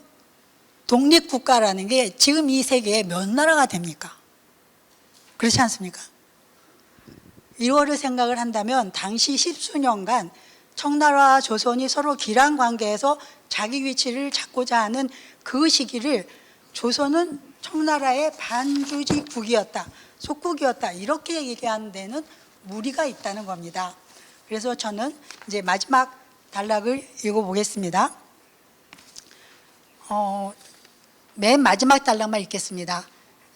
독립국가라는 게 지금 이 세계에 몇 나라가 됩니까? 그렇지 않습니까? 이거를 생각을 한다면 당시 십수년간 청나라와 조선이 서로 기란 관계에서 자기 위치를 잡고자 하는 그 시기를 조선은 청나라의 반주지국이었다, 속국이었다 이렇게 얘기하는 데는 무리가 있다는 겁니다. 그래서 저는 이제 마지막 단락을 읽어보겠습니다. 맨 마지막 단락만 읽겠습니다.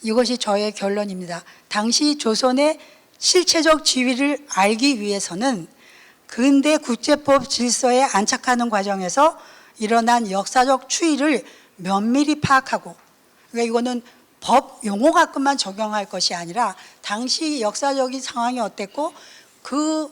이것이 저의 결론입니다. 당시 조선의 실체적 지위를 알기 위해서는 근대 국제법 질서에 안착하는 과정에서 일어난 역사적 추이를 면밀히 파악하고, 그러니까 이거는 법 용어 갖고만 적용할 것이 아니라 당시 역사적인 상황이 어땠고 그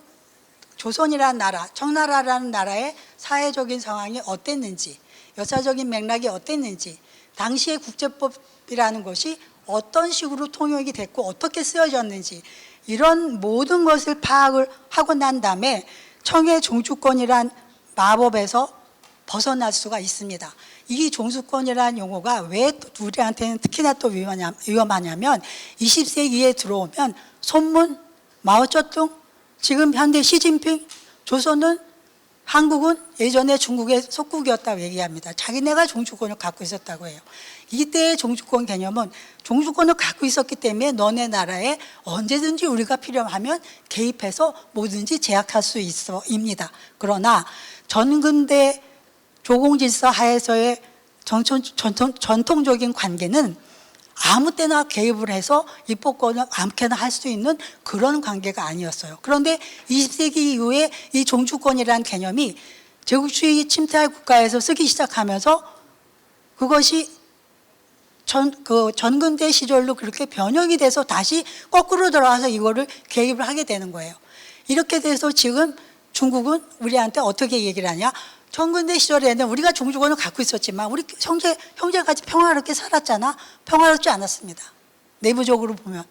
조선이라는 나라, 청나라라는 나라의 사회적인 상황이 어땠는지, 역사적인 맥락이 어땠는지, 당시의 국제법이라는 것이 어떤 식으로 통용이 됐고 어떻게 쓰여졌는지 이런 모든 것을 파악을 하고 난 다음에 청의 종주권이란 마법에서 벗어날 수가 있습니다. 이 종주권이라는 용어가 왜 우리한테는 특히나 또 위험하냐면 20세기에 들어오면 손문, 마오쩌둥, 지금 현대 시진핑, 조선은 한국은 예전에 중국의 속국이었다고 얘기합니다. 자기네가 종주권을 갖고 있었다고 해요. 이때의 종주권 개념은 종주권을 갖고 있었기 때문에 너네 나라에 언제든지 우리가 필요하면 개입해서 뭐든지 제약할 수 있어입니다. 그러나 전근대 조공질서 하에서의 전통적인 관계는 아무 때나 개입을 해서 입법권을 아무렇게나 할 수 있는 그런 관계가 아니었어요. 그런데 20세기 이후에 이 종주권이라는 개념이 제국주의 침탈 국가에서 쓰기 시작하면서 그것이 전근대 시절로 그렇게 변형이 돼서 다시 거꾸로 돌아와서 이거를 개입을 하게 되는 거예요. 이렇게 돼서 지금 중국은 우리한테 어떻게 얘기를 하냐? 전근대 시절에는 우리가 종주권을 갖고 있었지만 우리 형제같이 평화롭게 살았잖아. 평화롭지 않았습니다. 내부적으로 보면.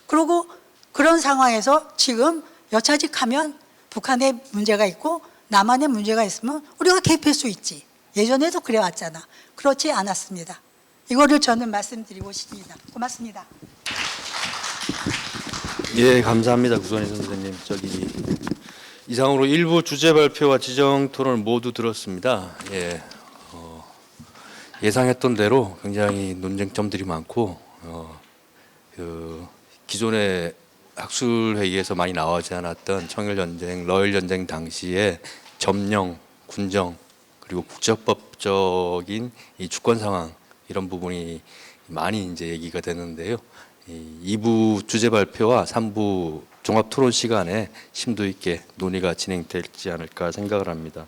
그리고 그런 상황에서 지금 여차직하면 북한에 문제가 있고 남한에 문제가 있으면 우리가 개입할 수 있지. 예전에도 그래왔잖아. 그렇지 않았습니다. 이거를 저는 말씀드리고 싶습니다. 고맙습니다. 예, 감사합니다, 구선희 선생님. 이상으로 일부 주제 발표와 지정 토론을 모두 들었습니다. 예, 예상했던 대로 굉장히 논쟁점들이 많고 기존의 학술 회의에서 많이 나오지 않았던 청일전쟁, 러일전쟁 당시의 점령, 군정 그리고 국제법적인 이 주권 상황 이런 부분이 많이 이제 얘기가 되는데요. 2부 주제 발표와 3부 종합 토론 시간에 심도 있게 논의가 진행될지 않을까 생각을 합니다.